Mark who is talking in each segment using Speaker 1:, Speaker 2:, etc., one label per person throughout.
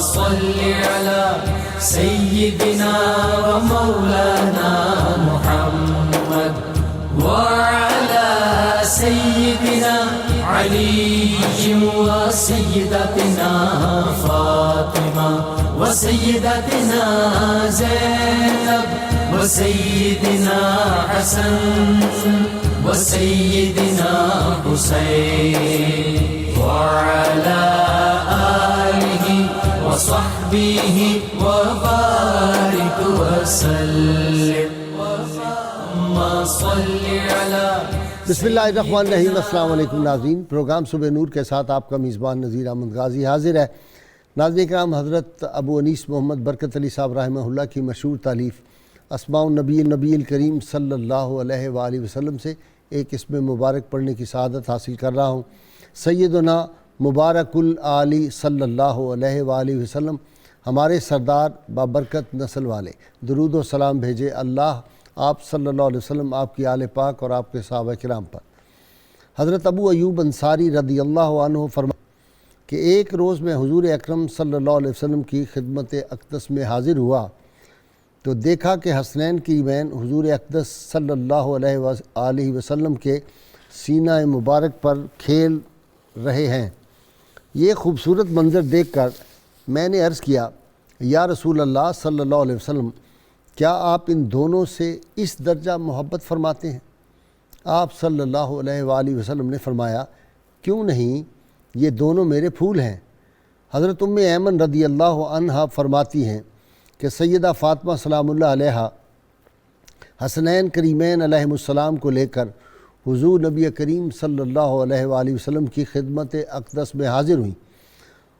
Speaker 1: صل على سيدنا ومولانا محمد وعلى سيدنا علي وسيدتنا فاطمة وسيدتنا زينب وسيدنا حسن وسيدنا حسين وعلى آله وصحبه وبارك وسلم اللهم صل على
Speaker 2: بسم اللہ الرحمن الرحیم۔ السلام علیکم ناظرین، پروگرام صبح نور کے ساتھ آپ کا میزبان نذیر احمد غازی حاضر ہے۔ ناظرین کرام، حضرت ابو انیس محمد برکت علی صاحب رحمہ اللہ کی مشہور تالیف اسماء النبی الکریم صلی اللہ علیہ وآلہ وسلم سے ایک اسم مبارک پڑھنے کی سعادت حاصل کر رہا ہوں۔ سیدنا مبارک العالی صلی اللہ علیہ وآلہ وسلم ہمارے سردار بابرکت نسل والے، درود و سلام بھیجے اللہ آپ صلی اللہ علیہ وسلم، آپ کی آل پاک اور آپ کے صحابہ کرام پر۔ حضرت ابو ایوب انصاری رضی اللہ عنہ فرماتے کہ ایک روز میں حضور اکرم صلی اللہ علیہ وسلم کی خدمت اقدس میں حاضر ہوا تو دیکھا کہ حسنین کریمین حضور اقدس صلی اللہ علیہ وآلہ وسلم کے سینہ مبارک پر کھیل رہے ہیں۔ یہ خوبصورت منظر دیکھ کر میں نے عرض کیا، یا رسول اللہ صلی اللہ علیہ وسلم، کیا آپ ان دونوں سے اس درجہ محبت فرماتے ہیں؟ آپ صلی اللہ علیہ وآلہ وسلم نے فرمایا، کیوں نہیں، یہ دونوں میرے پھول ہیں۔ حضرت ام ایمن رضی اللہ عنہا فرماتی ہیں کہ سیدہ فاطمہ سلام اللہ علیہا حسنین کریمین علیہ السلام کو لے کر حضور نبی کریم صلی اللہ علیہ وآلہ وسلم کی خدمت اقدس میں حاضر ہوئیں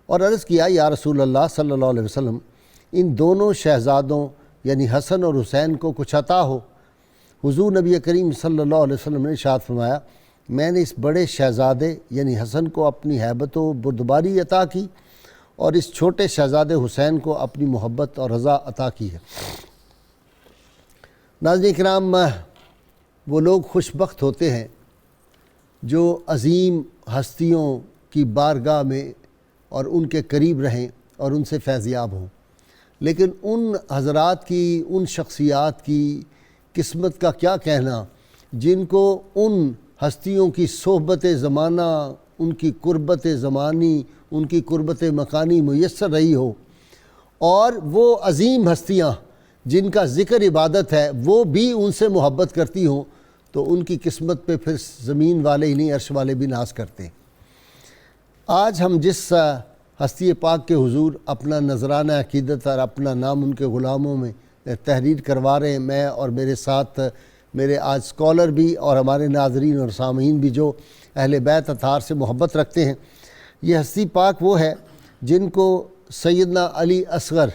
Speaker 2: اور عرض کیا، یا رسول اللہ صلی اللہ علیہ وسلم، ان دونوں شہزادوں یعنی حسن اور حسین کو کچھ عطا ہو۔ حضور نبی کریم صلی اللہ علیہ وسلم نے ارشاد فرمایا، میں نے اس بڑے شہزادے یعنی حسن کو اپنی ہیبت و بردباری عطا کی اور اس چھوٹے شہزادے حسین کو اپنی محبت اور رضا عطا کی ہے۔ ناظرین کرام، وہ لوگ خوش بخت ہوتے ہیں جو عظیم ہستیوں کی بارگاہ میں اور ان کے قریب رہیں اور ان سے فیضیاب ہوں، لیکن ان حضرات کی، ان شخصیات کی قسمت کا کیا کہنا جن کو ان ہستیوں کی صحبت زمانہ، ان کی قربت زمانی، ان کی قربت مکانی میسر رہی ہو، اور وہ عظیم ہستیاں جن کا ذکر عبادت ہے وہ بھی ان سے محبت کرتی ہوں، تو ان کی قسمت پہ پھر زمین والے ہی نہیں عرش والے بھی ناز کرتے ہیں۔ آج ہم جس ہستی پاک کے حضور اپنا نذرانہ عقیدت اور اپنا نام ان کے غلاموں میں تحریر کروا رہے ہیں، میں اور میرے ساتھ میرے آج اسکالر بھی اور ہمارے ناظرین اور سامعین بھی جو اہل بیت اطہار سے محبت رکھتے ہیں، یہ ہستی پاک وہ ہے جن کو سیدنا علی اصغر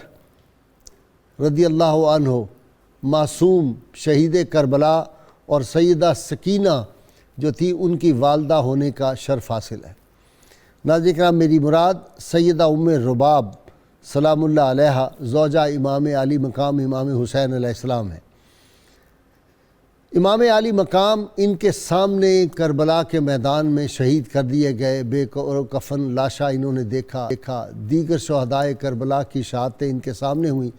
Speaker 2: رضی اللہ عنہ معصوم شہید کربلا اور سیدہ سکینہ جو تھی ان کی والدہ ہونے کا شرف حاصل ہے۔ ناظرین کرام، میری مراد سیدہ ام رباب سلام اللہ علیہا زوجہ امام علی مقام امام حسین علیہ السلام ہے۔ امام علی مقام ان کے سامنے کربلا کے میدان میں شہید کر دیے گئے، بے کفن لاشا انہوں نے دیکھا، دیگر شہدائے کربلا کی شہادتیں ان کے سامنے ہوئیں،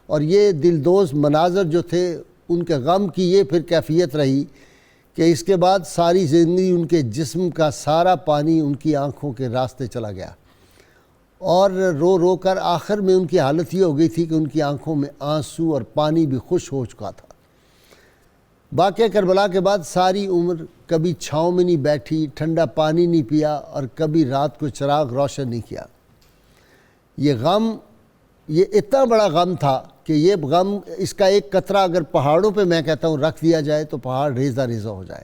Speaker 2: اور یہ دلدوز مناظر جو تھے ان کے غم کی یہ پھر کیفیت رہی کہ اس کے بعد ساری زندگی ان کے جسم کا سارا پانی ان کی آنکھوں کے راستے چلا گیا، اور رو رو کر آخر میں ان کی حالت یہ ہو گئی تھی کہ ان کی آنکھوں میں آنسو اور پانی بھی خوش ہو چکا تھا۔ واقعہ کربلا کے بعد ساری عمر کبھی چھاؤں میں نہیں بیٹھی، ٹھنڈا پانی نہیں پیا، اور کبھی رات کو چراغ روشن نہیں کیا۔ یہ غم، یہ اتنا بڑا غم تھا کہ یہ غم، اس کا ایک قطرہ اگر پہاڑوں پہ میں کہتا ہوں رکھ دیا جائے تو پہاڑ ریزہ ریزہ ہو جائے۔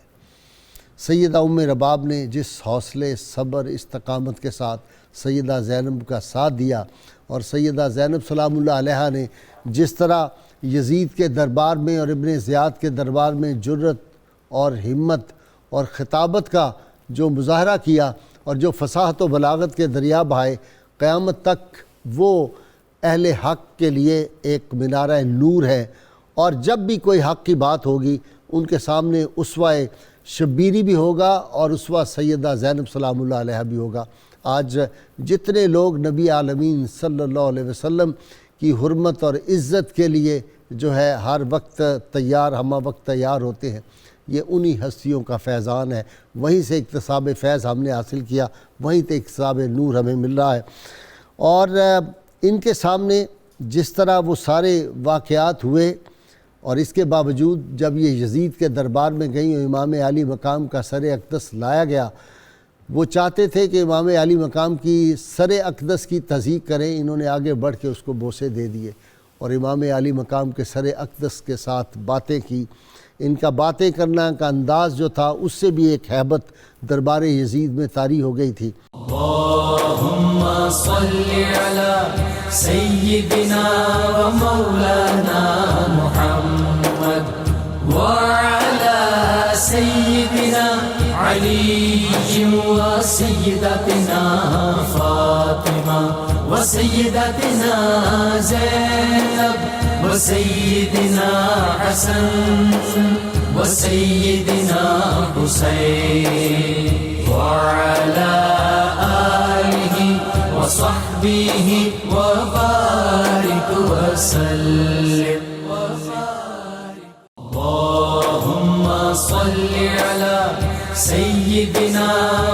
Speaker 2: سیدہ ام رباب نے جس حوصلے، صبر، استقامت کے ساتھ سیدہ زینب کا ساتھ دیا، اور سیدہ زینب سلام اللہ علیہا نے جس طرح یزید کے دربار میں اور ابن زیاد کے دربار میں جرت اور ہمت اور خطابت کا جو مظاہرہ کیا اور جو فصاحت و بلاغت کے دریا بہائے، قیامت تک وہ اہل حق کے لیے ایک منارہ نور ہے، اور جب بھی کوئی حق کی بات ہوگی ان کے سامنے اسوہ شبیری بھی ہوگا اور اسوہ سیدہ زینب سلام اللہ علیہ بھی ہوگا۔ آج جتنے لوگ نبی عالمین صلی اللہ علیہ وسلم کی حرمت اور عزت کے لیے جو ہے ہر وقت تیار ہمہ وقت تیار ہوتے ہیں، یہ انہی ہستیوں کا فیضان ہے۔ وہیں سے اکتساب فیض ہم نے حاصل کیا، وہیں سے اکتساب نور ہمیں مل رہا ہے۔ اور ان کے سامنے جس طرح وہ سارے واقعات ہوئے، اور اس کے باوجود جب یہ یزید کے دربار میں گئیں اور امام عالی مقام کا سر اقدس لایا گیا، وہ چاہتے تھے کہ امام عالی مقام کی سر اقدس کی تضحیق کریں، انہوں نے آگے بڑھ کے اس کو بوسے دے دیے اور امام عالی مقام کے سر اقدس کے ساتھ باتیں کی۔ ان کا باتیں کرنا کا انداز جو تھا اس سے بھی ایک ہیبت دربار یزید میں طاری ہو گئی تھی۔
Speaker 1: اللہم صلی علی سیدنا و مولانا محمد وعلی سیدنا علی و سیدتنا فاطمہ و سیدتنا زینب و سیدنا حسن و سیدنا حسین وعلى آله وصحبه وبارك وسلم اللهم صل على سيدنا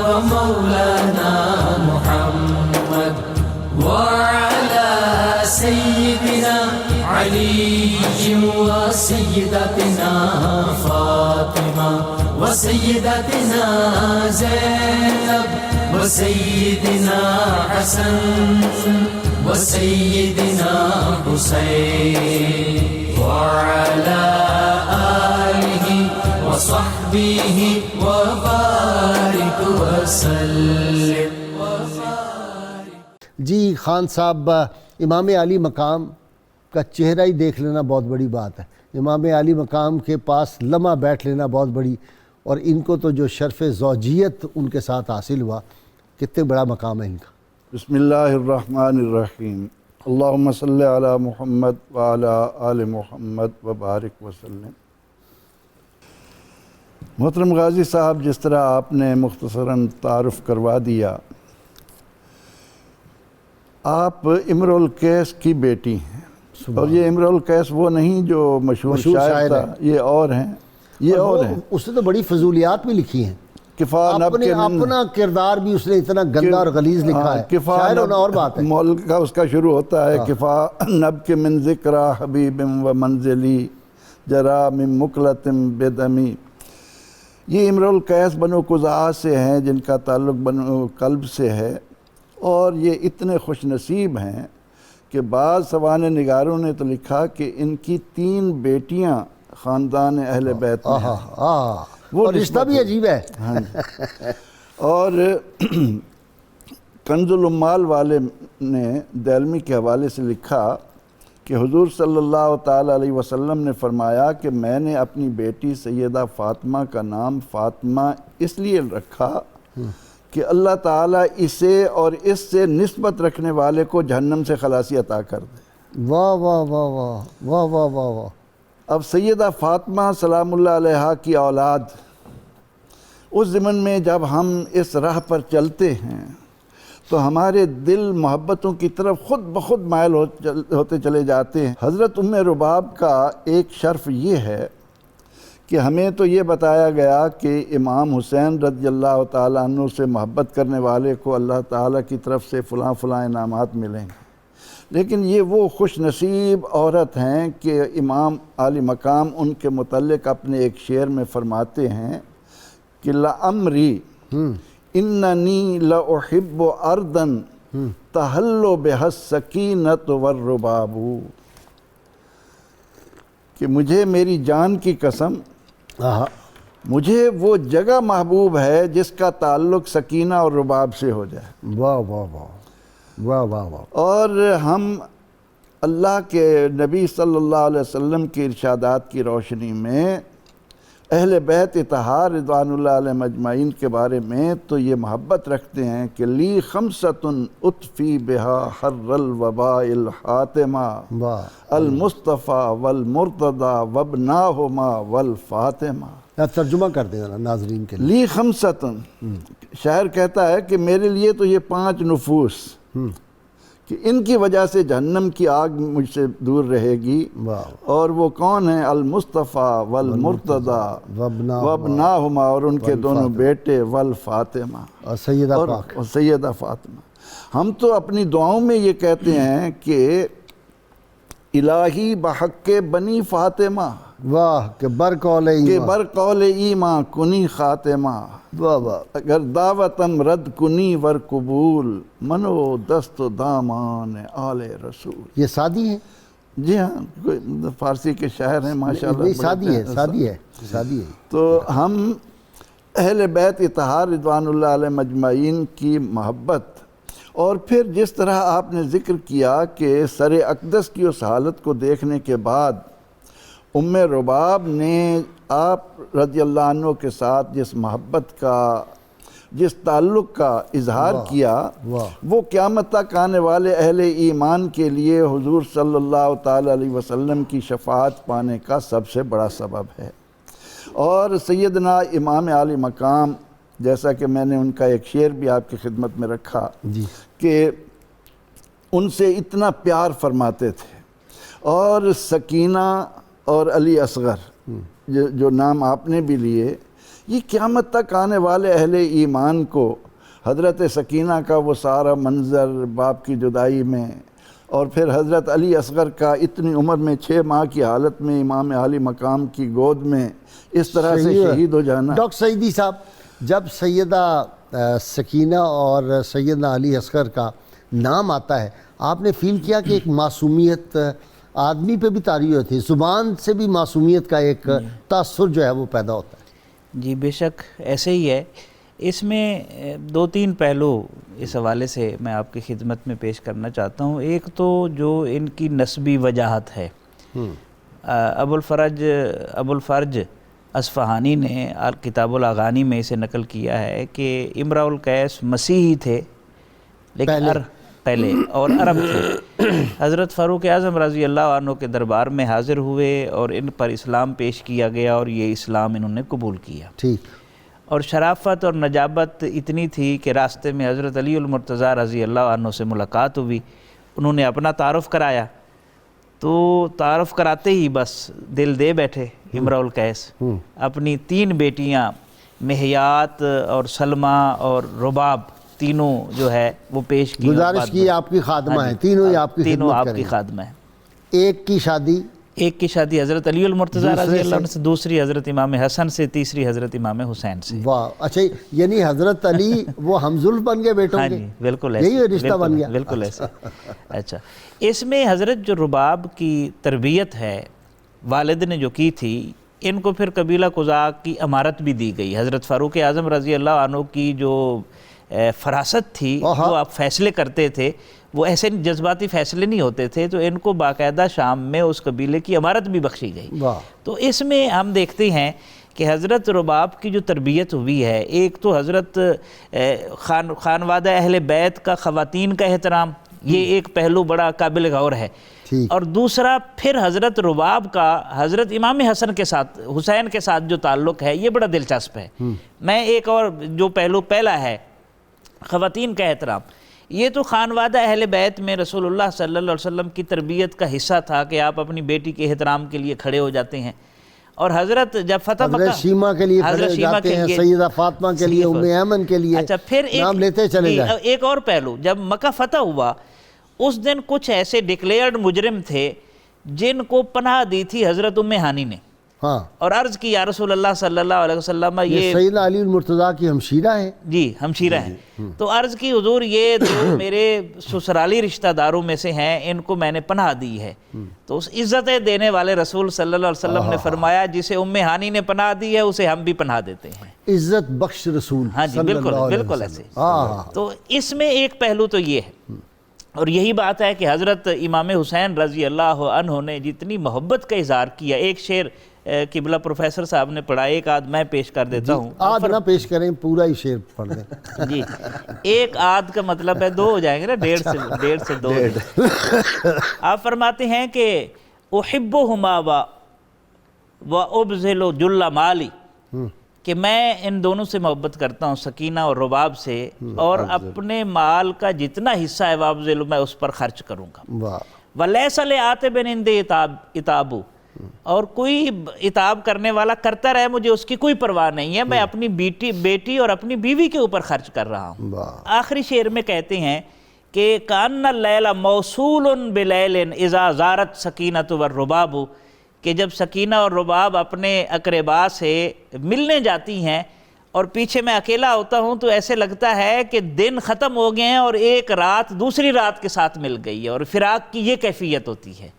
Speaker 1: ومولانا محمد وعلى سيدنا علي وسيدتنا فاطمة وسيدتنا زينب وسيدنا حسن وسيدنا حسين وعلى آله وصحبه وبارك وسلم۔
Speaker 2: جی خان صاحب، امام عالی مقام کا چہرہ ہی دیکھ لینا بہت بڑی بات ہے، امام عالی مقام کے پاس لمحہ بیٹھ لینا بہت بڑی، اور ان کو تو جو شرف زوجیت ان کے ساتھ حاصل ہوا، کتنے بڑا مقام ہے ان کا۔
Speaker 3: بسم اللہ الرحمن الرحیم، اللہم صلی علی محمد وعلی آل محمد وبارک وسلم۔ محترم غازی صاحب، جس طرح آپ نے مختصراً تعارف کروا دیا، آپ امرؤ القیس کی بیٹی ہیں، اور یہ امرؤ القیس وہ نہیں جو مشہور شاعر تھا، یہ اور ہیں، یہ اور ہیں۔
Speaker 2: اس نے تو بڑی فضولیات بھی لکھی ہیں، اپنا کردار بھی اس نے اتنا گندا اور غلیظ لکھا ہے، شاعر ہونا اور بات ہے۔
Speaker 3: مول کا اس کا شروع ہوتا ہے کفا نب کے من ذکرہ حبیب و منزلی جرا من مقلت بدمی۔ یہ امرؤ القیس بنو قزاعہ سے ہیں، جن کا تعلق بنو کلب سے ہے، اور یہ اتنے خوش نصیب ہیں کہ بعض سوانح نگاروں نے تو لکھا کہ ان کی 3 بیٹیاں خاندان اہل بیت میں ہیں۔
Speaker 2: وہ رشتہ بھی عجیب ہے۔
Speaker 3: اور کنز العمال والے نے دیلمی کے حوالے سے لکھا کہ حضور صلی اللہ تعالیٰ علیہ وسلم نے فرمایا کہ میں نے اپنی بیٹی سیدہ فاطمہ کا نام فاطمہ اس لیے رکھا کہ اللہ تعالیٰ اسے اور اس سے نسبت رکھنے والے کو جہنم سے خلاصی عطا کر دے۔
Speaker 2: واہ واہ واہ واہ واہ واہ واہ واہ۔
Speaker 3: اب سیدہ فاطمہ سلام اللہ علیہا کی اولاد، اس زمن میں جب ہم اس راہ پر چلتے ہیں تو ہمارے دل محبتوں کی طرف خود بخود مائل ہوتے چلے جاتے ہیں۔ حضرت ام رباب کا ایک شرف یہ ہے کہ ہمیں تو یہ بتایا گیا کہ امام حسین رضی اللہ تعالیٰ عنہ سے محبت کرنے والے کو اللہ تعالیٰ کی طرف سے فلاں فلاں انعامات ملیں گے، لیکن یہ وہ خوش نصیب عورت ہیں کہ امام عالی مقام ان کے متعلق اپنے ایک شعر میں فرماتے ہیں کہ لَعَمْرِي إِنَّنِي لَأُحِبُّ أَرْضًا تَحَلُّ بِهَا السَّكِينَةُ وَالرُّبَابُ، کہ مجھے میری جان کی قسم، مجھے وہ جگہ محبوب ہے جس کا تعلق سکینہ اور رباب سے ہو جائے۔
Speaker 2: واہ واہ واہ واہ واہ واہ۔
Speaker 3: اور ہم اللہ کے نبی صلی اللہ علیہ وسلم کی ارشادات کی روشنی میں اہل بیت اطہار رضوان اللہ علیہم اجمعین کے بارے میں تو یہ محبت رکھتے ہیں کہ لی خمسۃ اطفی بہا حر الوباء الحاتمہ المصطفیٰ والمرتضیٰ وابناہما والفاطمہ۔
Speaker 2: ترجمہ کر دیں ذرا ناظرین کے لیے.
Speaker 3: لی خمسۃن، شاعر کہتا ہے کہ میرے لیے تو یہ 5 نفوس کہ ان کی وجہ سے جہنم کی آگ مجھ سے دور رہے گی. اور وہ کون ہیں؟ المصطفیٰ والمرتضیٰ وابناہما، اور ان کے دونوں بیٹے، والفاطمہ،
Speaker 2: اور سیدہ
Speaker 3: اور
Speaker 2: پاک.
Speaker 3: سیدہ فاطمہ. ہم تو اپنی دعاؤں میں یہ کہتے ہیں کہ الہی بحق بنی فاطمہ،
Speaker 2: واہ کہ برقول
Speaker 3: کہ
Speaker 2: ایمان.
Speaker 3: برقول ایمان کنی خاتمہ،
Speaker 2: واہ واہ.
Speaker 3: اگر دعوتم رد کنی ور قبول، منو دست و دامان آل رسول.
Speaker 2: یہ سادی ہے؟
Speaker 3: جی ہاں، کوئی فارسی کے شاعر ہیں ماشاءاللہ.
Speaker 2: نہیں، سادی ہے، سادی ہے، سادی ہے.
Speaker 3: تو ہم اہل بیت اطہار رضوان اللہ علیہ مجمعین کی محبت، اور پھر جس طرح آپ نے ذکر کیا کہ سر اقدس کی اس حالت کو دیکھنے کے بعد ام رباب نے آپ رضی اللہ عنہ کے ساتھ جس محبت کا، جس تعلق کا اظہار کیا، وہ قیامت تک آنے والے اہل ایمان کے لیے حضور صلی اللہ تعالی علیہ وسلم کی شفاعت پانے کا سب سے بڑا سبب ہے. اور سیدنا امام عالی مقام، جیسا کہ میں نے ان کا ایک شعر بھی آپ کی خدمت میں رکھا کہ ان سے اتنا پیار فرماتے تھے. اور سکینہ اور علی اصغر جو نام آپ نے بھی لیے، یہ قیامت تک آنے والے اہل ایمان کو حضرت سکینہ کا وہ سارا منظر باپ کی جدائی میں، اور پھر حضرت علی اصغر کا اتنی عمر میں 6 ماہ کی حالت میں امام عالی مقام کی گود میں اس طرح سے شہید ہو جانا.
Speaker 2: ڈاکٹر سعیدی صاحب، جب سیدہ سکینہ اور سیدنا علی اصغر کا نام آتا ہے، آپ نے فیل کیا کہ ایک معصومیت آدمی پہ بھی طاری ہوتی ہے، زبان سے بھی معصومیت کا ایک تاثر جو ہے وہ پیدا ہوتا ہے؟
Speaker 4: جی بے شک ایسے ہی ہے. اس میں 2-3 پہلو اس حوالے سے میں آپ کی خدمت میں پیش کرنا چاہتا ہوں. ایک تو جو ان کی نسبی وجاہت ہے، ابو الفرج اصفہانی نے کتاب الاغانی میں اسے نقل کیا ہے کہ امرؤ القیس مسیحی تھے لیکن پہلے اور عرب تھے. حضرت فاروق اعظم رضی اللہ عنہ کے دربار میں حاضر ہوئے اور ان پر اسلام پیش کیا گیا اور یہ اسلام انہوں نے قبول کیا.
Speaker 2: ٹھیک.
Speaker 4: اور شرافت اور نجابت اتنی تھی کہ راستے میں حضرت علی المرتضیٰ رضی اللہ عنہ سے ملاقات ہوئی. انہوں نے اپنا تعارف کرایا تو تعارف کراتے ہی بس دل دے بیٹھے امرؤ القیس. اپنی 3 بیٹیاں مہیات اور سلمہ اور رباب تینوں جو ہے وہ پیش کی.
Speaker 2: گزارش کی آپ کی خادمہ ہیں، تینوں ہی آپ کی
Speaker 4: تینوں
Speaker 2: خدمت
Speaker 4: آپ
Speaker 2: کریں.
Speaker 4: کی خادمہ ہیں.
Speaker 2: ایک کی شادی
Speaker 4: حضرت علی المرتضیٰ رضی اللہ عنہ سے، دوسری حضرت امام حسن سے، تیسری حضرت امام حسین سے.
Speaker 2: واہ. اچھا، یعنی حضرت علی وہ ہمزلف بن گئے بیٹوں کے؟
Speaker 4: بالکل ایسے،
Speaker 2: یہی رشتہ بن گیا.
Speaker 4: بالکل ایسے. اچھا، اس میں حضرت جو رباب کی تربیت ہے والد نے جو کی تھی، ان کو پھر قبیلہ قزاع کی امارت بھی دی گئی. حضرت فاروق اعظم رضی اللہ عنہ کی جو فراست تھی، جو آپ فیصلے کرتے تھے، وہ ایسے جذباتی فیصلے نہیں ہوتے تھے، تو ان کو باقاعدہ شام میں اس قبیلے کی امارت بھی بخشی گئی. تو اس میں ہم دیکھتے ہیں کہ حضرت رباب کی جو تربیت ہوئی ہے، ایک تو حضرت خانوادہ اہل بیت کا خواتین کا احترام، یہ ایک پہلو بڑا قابل غور ہے. اور دوسرا پھر حضرت رباب کا حضرت امام حسن کے ساتھ، حسین کے ساتھ جو تعلق ہے، یہ بڑا دلچسپ ہے. میں ایک اور جو پہلو پہلا ہے خواتین کا احترام، یہ تو خانوادہ اہل بیت میں رسول اللہ صلی اللہ علیہ وسلم کی تربیت کا حصہ تھا کہ آپ اپنی بیٹی کے احترام کے لیے کھڑے ہو جاتے ہیں. اور حضرت جب فتح مکہ،
Speaker 2: حضرت شیمہ کے لیے کھڑے جاتے ہیں، سیدہ فاطمہ کے لیے، ام ایمن کے لیے.
Speaker 4: اچھا، پھر
Speaker 2: نام لیتے چلے جائیں.
Speaker 4: ایک اور پہلو، جب مکہ فتح ہوا اس دن کچھ ایسے ڈکلیئرڈ مجرم تھے جن کو پناہ دی تھی حضرت ام ہانی نے، اور عرض کی یا رسول اللہ صلی اللہ علیہ وسلم، یہ
Speaker 2: سیدنا علی المرتضیٰ کی ہمشیرہ ہیں. جی
Speaker 4: ہمشیرہ ہیں. تو عرض کی حضور یہ جو میرے سسرالی رشتہ داروں میں سے ہیں، ان کو میں نے پناہ دی ہے. تو اس عزت دینے والے رسول صلی اللہ علیہ وسلم نے فرمایا جسے ام ہانی نے پناہ دی ہے اسے ہم بھی پناہ دیتے ہیں.
Speaker 2: عزت بخش رسول.
Speaker 4: ہاں جی، بالکل ایسے. تو اس میں ایک پہلو تو یہ ہے، اور یہی بات ہے کہ حضرت امام حسین رضی اللہ عنہ نے جتنی محبت کا اظہار کیا. ایک شعر قبلہ پروفیسر صاحب نے پڑھا، ایک آدھ میں پیش کر دیتا ہوں.
Speaker 2: آدھ نہ پیش کریں، پورا ہی شعر پڑھ دیں.
Speaker 4: جی، ایک آدھ کا مطلب ہے 2 ہو جائیں گے نا، 1.5 سے 2. آپ فرماتے ہیں کہ احبہما و ابذل جل مالی کہ میں ان دونوں سے محبت کرتا ہوں، سکینہ اور رباب سے، اور اپنے مال کا جتنا حصہ ہے وابذل میں اس پر خرچ کروں گا۔
Speaker 2: واہ،
Speaker 4: وَلَيْسَ لِعَاتِبٍ عِنْدِي عِتَابُ، اور کوئی عتاب کرنے والا کرتا رہے، مجھے اس کی کوئی پرواہ نہیں ہے، میں اپنی بیٹی اور اپنی بیوی کے اوپر خرچ کر رہا ہوں۔
Speaker 2: واہ،
Speaker 4: آخری شعر میں کہتے ہیں کہ کان اللیل موصول بلیل اذا زارت سکینۃ والرباب، کہ جب سکینہ اور رباب اپنے اقربا سے ملنے جاتی ہیں اور پیچھے میں اکیلا ہوتا ہوں تو ایسے لگتا ہے کہ دن ختم ہو گئے ہیں اور ایک رات دوسری رات کے ساتھ مل گئی ہے، اور فراق کی یہ کیفیت ہوتی ہے۔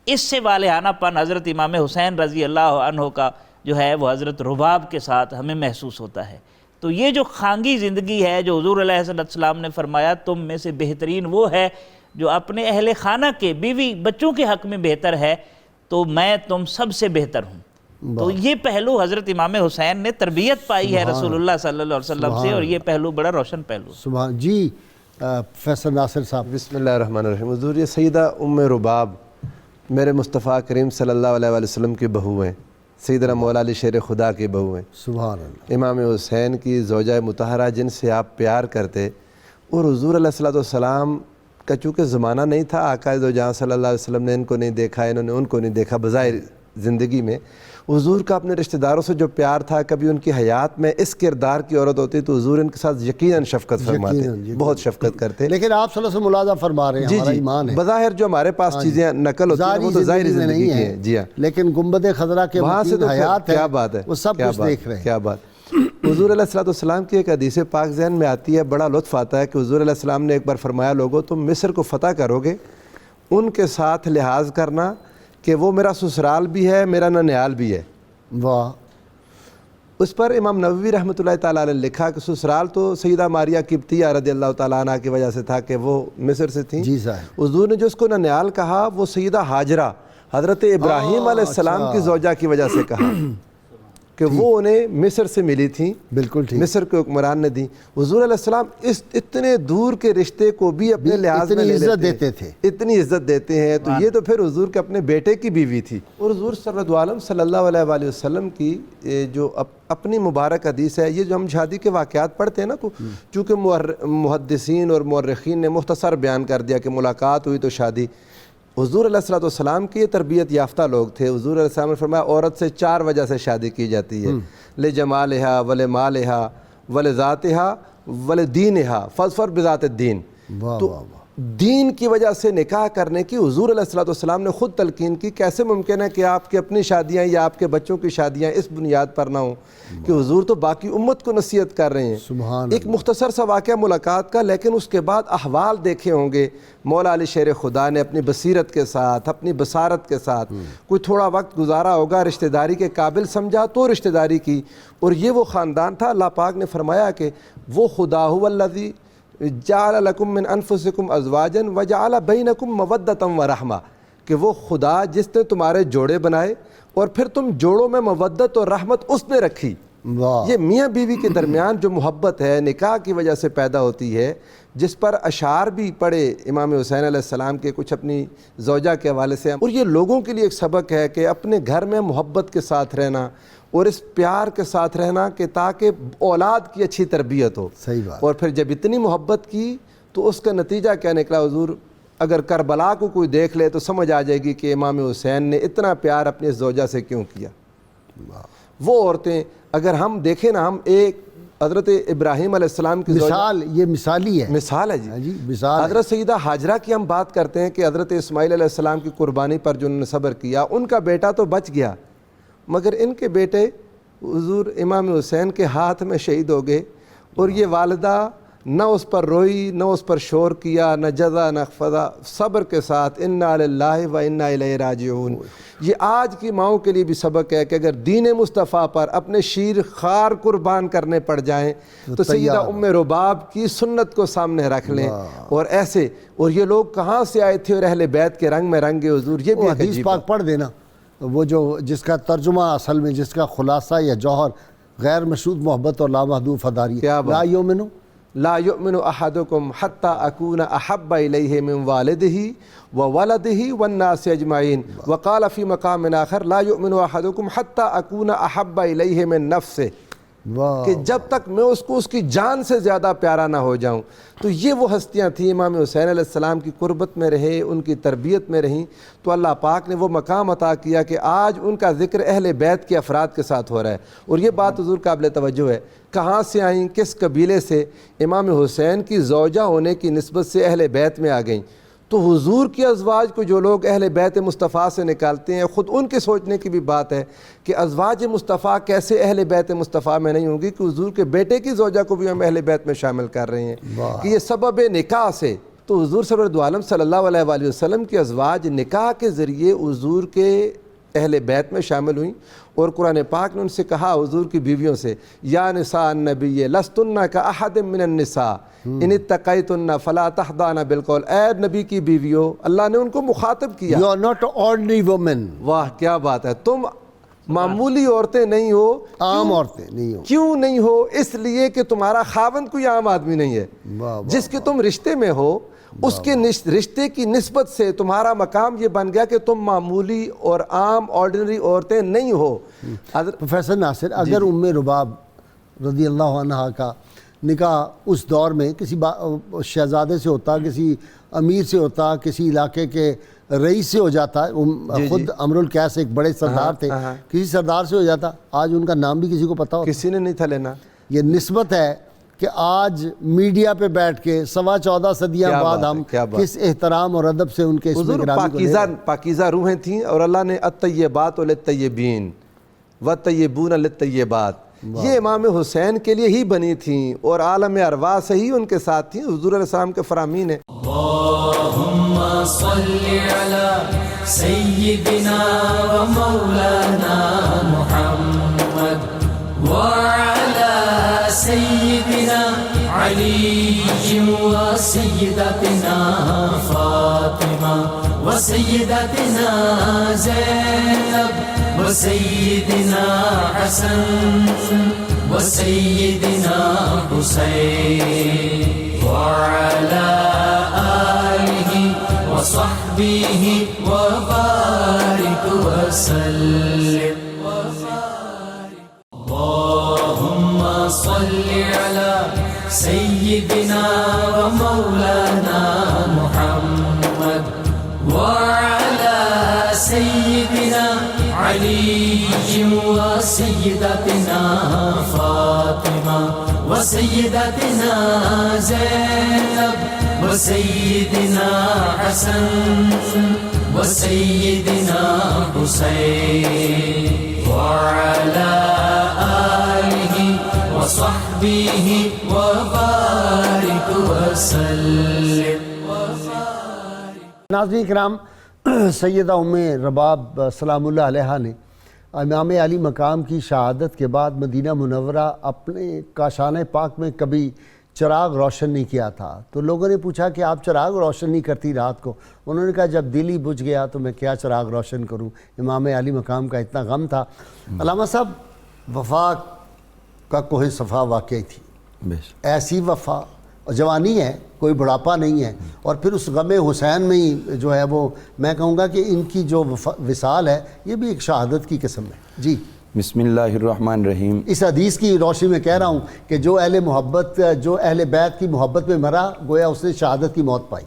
Speaker 4: اس سے والہانہ پن حضرت امام حسین رضی اللہ عنہ کا جو ہے وہ حضرت رباب کے ساتھ ہمیں محسوس ہوتا ہے۔ تو یہ جو خانگی زندگی ہے جو حضور علیہ السلام نے فرمایا تم میں سے بہترین وہ ہے جو اپنے اہل خانہ کے بیوی بچوں کے حق میں بہتر ہے، تو میں تم سب سے بہتر ہوں۔ تو یہ پہلو حضرت امام حسین نے تربیت پائی ہے رسول اللہ صلی اللہ علیہ وسلم سے، اور یہ پہلو بڑا روشن پہلو۔
Speaker 2: سبحان جی۔ پروفیسر ناصر صاحب،
Speaker 5: بسم اللہ الرحمن الرحیم۔ حضور یہ سیدہ ام رباب میرے مصطفیٰ کریم صلی اللہ علیہ وآلہ وسلم کی بہو ہیں، سیدنا مولا علی شیر خدا کی بہو ہیں،
Speaker 2: سبحان اللہ،
Speaker 5: امام حسین کی زوجہ مطہرہ جن سے آپ پیار کرتے، اور حضور علیہ السلام کا چونکہ زمانہ نہیں تھا، آقا دو جہاں صلی اللہ علیہ وسلم نے ان کو نہیں دیکھا، انہوں نے ان کو نہیں دیکھا بظاہر زندگی میں، حضور کا اپنے رشتہ داروں سے جو پیار تھا، کبھی ان کی حیات میں اس کردار کی عورت ہوتی تو حضور ان کے ساتھ یقیناً شفقت فرماتے، بہت شفقت کرتے۔
Speaker 2: لیکن آپ صلی اللہ علیہ وسلم ملاحظہ فرما رہے ہیں، ہمارا ایمان ہے،
Speaker 5: بظاہر جو ہمارے پاس چیزیں نقل ہوتی ہیں وہ تو ظاہری زندگی کی ہیں، جی ہاں،
Speaker 2: لیکن گنبد خضرا کے
Speaker 5: وہاں سے تو
Speaker 2: حیات ہے،
Speaker 5: کیا بات ہے،
Speaker 2: وہ سب کچھ دیکھ رہے ہیں۔
Speaker 5: کیا بات۔ حضور علیہ السلام کی ایک حدیث پاک ذہن میں آتی ہے، بڑا لطف آتا ہے کہ حضور علیہ السلام نے ایک بار فرمایا لوگو تم مصر کو فتح کرو گے، ان کے ساتھ لحاظ کرنا کہ وہ میرا سسرال بھی ہے، میرا ننیال بھی ہے۔
Speaker 2: واہ،
Speaker 5: اس پر امام نووی رحمۃ اللہ تعالیٰ نے لکھا کہ سسرال تو سیدہ ماریہ قبطیہ رضی اللہ تعالیٰ عنہ کی وجہ سے تھا کہ وہ مصر سے تھیں،
Speaker 2: جی صاحب،
Speaker 5: حضور نے جو اس کو ننیال کہا وہ سیدہ ہاجرہ حضرت ابراہیم علیہ السلام کی زوجہ کی وجہ سے کہا کہ وہ انہیں مصر سے ملی تھیں،
Speaker 2: بالکل ٹھیک،
Speaker 5: مصر کے حکمران نے دی۔ حضور علیہ السلام اس اتنے دور کے رشتے کو بھی اپنے لحاظ میں
Speaker 2: عزت دیتے تھے،
Speaker 5: اتنی عزت دیتے ہیں، تو یہ تو پھر حضور کے اپنے بیٹے کی بیوی تھی۔ اور حضور صلی اللہ علیہ وآلہ وسلم کی جو اپنی مبارک حدیث ہے، یہ جو ہم شادی کے واقعات پڑھتے ہیں نا، تو چونکہ محدثین اور مورخین نے مختصر بیان کر دیا کہ ملاقات ہوئی تو شادی، حضور علیہ السلام کی یہ تربیت یافتہ لوگ تھے۔ حضور علیہ السلام نے فرمایا عورت سے 4 وجہ سے شادی کی جاتی ہے، لجمالہا ولمالہا ولذاتہا ولدینہا فاظفر بذات الدین۔ تو دین کی وجہ سے نکاح کرنے کی حضور علیہ السلام نے خود تلقین کی۔ کیسے ممکن ہے کہ آپ کی اپنی شادیاں یا آپ کے بچوں کی شادیاں اس بنیاد پر نہ ہوں کہ حضور تو باقی امت کو نصیحت کر رہے ہیں۔
Speaker 2: سبحان
Speaker 5: ایک مختصر سا واقعہ ملاقات کا، لیکن اس کے بعد احوال دیکھے ہوں گے مولا علی شیر خدا نے اپنی بصیرت کے ساتھ، اپنی بصارت کے ساتھ کوئی تھوڑا وقت گزارا ہوگا، رشتہ داری کے قابل سمجھا تو رشتہ داری کی، اور یہ وہ خاندان تھا۔ اللہ پاک نے فرمایا کہ وہ خدا هو الذی جعل لکم من انفسکم ازواجا وجعل بینکم مودۃ ورحمہ، کہ وہ خدا جس نے تمہارے جوڑے بنائے اور پھر تم جوڑوں میں مودت اور رحمت اس نے رکھی۔ یہ میاں بیوی کے درمیان جو محبت ہے نکاح کی وجہ سے پیدا ہوتی ہے، جس پر اشعار بھی پڑھے امام حسین علیہ السلام کے کچھ اپنی زوجہ کے حوالے سے، اور یہ لوگوں کے لیے ایک سبق ہے کہ اپنے گھر میں محبت کے ساتھ رہنا اور اس پیار کے ساتھ رہنا کہ تاکہ اولاد کی اچھی تربیت ہو۔
Speaker 2: صحیح بات۔
Speaker 5: اور پھر جب اتنی محبت کی تو اس کا نتیجہ کیا نکلا؟ حضور اگر کربلا کو کوئی دیکھ لے تو سمجھ آ جائے گی کہ امام حسین نے اتنا پیار اپنی زوجہ سے کیوں کیا۔ وہ عورتیں اگر ہم دیکھیں نا، ہم ایک حضرت ابراہیم علیہ السلام کی
Speaker 2: مثال، یہ مثالی ہے،
Speaker 5: مثال ہے
Speaker 2: جی، مثال۔
Speaker 5: حضرت سیدہ ہاجرہ کی ہم بات کرتے ہیں کہ حضرت اسماعیل علیہ السلام کی قربانی پر جو انہوں نے صبر کیا، ان کا بیٹا تو بچ گیا، مگر ان کے بیٹے حضور امام حسین کے ہاتھ میں شہید ہو گئے، اور یہ والدہ نہ اس پر روئی، نہ اس پر شور کیا، نہ جزا نہ خفضا، صبر کے ساتھ انا للہ و انا الیہ راجعون۔ یہ آج کی ماؤں کے لیے بھی سبق ہے کہ اگر دین مصطفیٰ پر اپنے شیر خار قربان کرنے پڑ جائیں تو سیدہ ام رباب کی سنت کو سامنے رکھ لیں۔ اور ایسے، اور یہ لوگ کہاں سے آئے تھے اور اہل بیت کے رنگ میں رنگے حضور، یہ بھی
Speaker 2: حدیث پاک پڑھ دینا، وہ جو جس کا ترجمہ اصل میں جس کا خلاصہ یا جوہر غیر مشروط محبت اور لامحدود فداری، لا یؤمنو
Speaker 5: لا یؤمن احدکم حتی اکون احب الیہ من والدہ وولدہ والناس اجمعین وقال فی مقام آخر لا یؤمن احدکم حتی اکون احب الیہ من نفسہ،
Speaker 2: واہ،
Speaker 5: کہ جب تک میں اس کو اس کی جان سے زیادہ پیارا نہ ہو جاؤں۔ تو یہ وہ ہستیاں تھیں، امام حسین علیہ السلام کی قربت میں رہے، ان کی تربیت میں رہیں، تو اللہ پاک نے وہ مقام عطا کیا کہ آج ان کا ذکر اہل بیت کے افراد کے ساتھ ہو رہا ہے۔ اور یہ بات حضور قابل توجہ ہے، کہاں سے آئیں، کس قبیلے سے؟ امام حسین کی زوجہ ہونے کی نسبت سے اہل بیت میں آ گئیں۔ تو حضور کی ازواج کو جو لوگ اہل بیت مصطفیٰ سے نکالتے ہیں، خود ان کے سوچنے کی بھی بات ہے کہ ازواج مصطفیٰ کیسے اہل بیت مصطفیٰ میں نہیں ہوں گی، کہ حضور کے بیٹے کی زوجہ کو بھی ہم اہل بیت میں شامل کر رہے ہیں، کہ یہ سبب نکاح سے۔ تو حضور سرور دو عالم صلی اللہ علیہ وآلہ وسلم کی ازواج نکاح کے ذریعے حضور کے اہل بیت میں شامل ہوئیں، اور قرآن پاک نے ان سے کہا، حضور کی بیویوں سے، یا نساء النبی لستن کاحد من النساء ان اتقیتن فلا تخضعن بالقول۔ اے نبی کی بیویوں، اللہ نے ان کو مخاطب کیا،
Speaker 2: you are not ordinary woman,
Speaker 5: واہ کیا بات ہے، تم معمولی عورتیں نہیں ہو۔
Speaker 2: عام عورتیں نہیں ہو۔
Speaker 5: کیوں نہیں ہو؟ اس لیے کہ تمہارا خاوند کوئی عام آدمی نہیں ہے،
Speaker 2: واہ واہ،
Speaker 5: جس کے تم رشتے میں ہو، اس کے رشتے کی نسبت سے تمہارا مقام یہ بن گیا کہ تم معمولی اور عام آرڈنری عورتیں نہیں ہو۔
Speaker 2: پروفیسر ناصر، اگر ام رباب رضی اللہ عنہا کا نکاح اس دور میں کسی شہزادے سے ہوتا، کسی امیر سے ہوتا، کسی علاقے کے رئیس سے ہو جاتا، خود امر القیس ایک بڑے سردار تھے، کسی سردار سے ہو جاتا، آج ان کا نام بھی کسی کو پتا ہوتا؟
Speaker 5: کسی نے نہیں تھا لینا۔
Speaker 2: یہ نسبت ہے کہ آج میڈیا پہ بیٹھ کے 14.25 صدیاں بعد ہم کس احترام اور ادب سے ان کے اسم گرامی کو لے رہے ہیں۔
Speaker 5: پاکیزہ روحیں تھیں، اور اللہ نے الطیبات للطیبین والطیبون للطیبات، یہ امام حسین کے لیے ہی بنی تھیں، اور عالم ارواح سے ہی ان کے ساتھ تھیں، حضور علیہ السلام کے فرامین ہیں۔
Speaker 1: اللهم صل على سيدنا ومولانا محمد وعلى سيدنا علي وسيدتنا فاطمة وسيدتنا زينب وسيدنا حسن وسيدنا حسين وعلى آله وصحبه وبارك وسلم اللهم صل على سيدنا ومولانا محمد وعلى سيدنا علي وسيدتنا فاطمة وسيدتنا زينب وسيدنا حسن وسيدنا حسين وعلى آله وصحبه وبارك وسلم۔
Speaker 2: ناظرین کرام، سیدہ ام رباب سلام اللہ علیہا نے امام علی مقام کی شہادت کے بعد مدینہ منورہ اپنے کاشانہ پاک میں کبھی چراغ روشن نہیں کیا تھا۔ تو لوگوں نے پوچھا کہ آپ چراغ روشن نہیں کرتی رات کو؟ انہوں نے کہا جب دل ہی بجھ گیا تو میں کیا چراغ روشن کروں، امام علی مقام کا اتنا غم تھا۔ علامہ صاحب، وفا کا کوہ صفا واقعی تھی، ایسی وفا، جوانی ہے، کوئی بڑھاپا نہیں ہے، اور پھر اس غم حسین میں ہی جو ہے وہ میں کہوں گا کہ ان کی جو وصال ہے یہ بھی ایک شہادت کی قسم ہے۔ جی
Speaker 6: بسم اللہ الرحمن الرحیم۔
Speaker 2: اس حدیث کی روشنی میں کہہ رہا ہوں کہ جو اہل محبت، جو اہل بیت کی محبت میں مرا، گویا اس نے شہادت کی موت پائی۔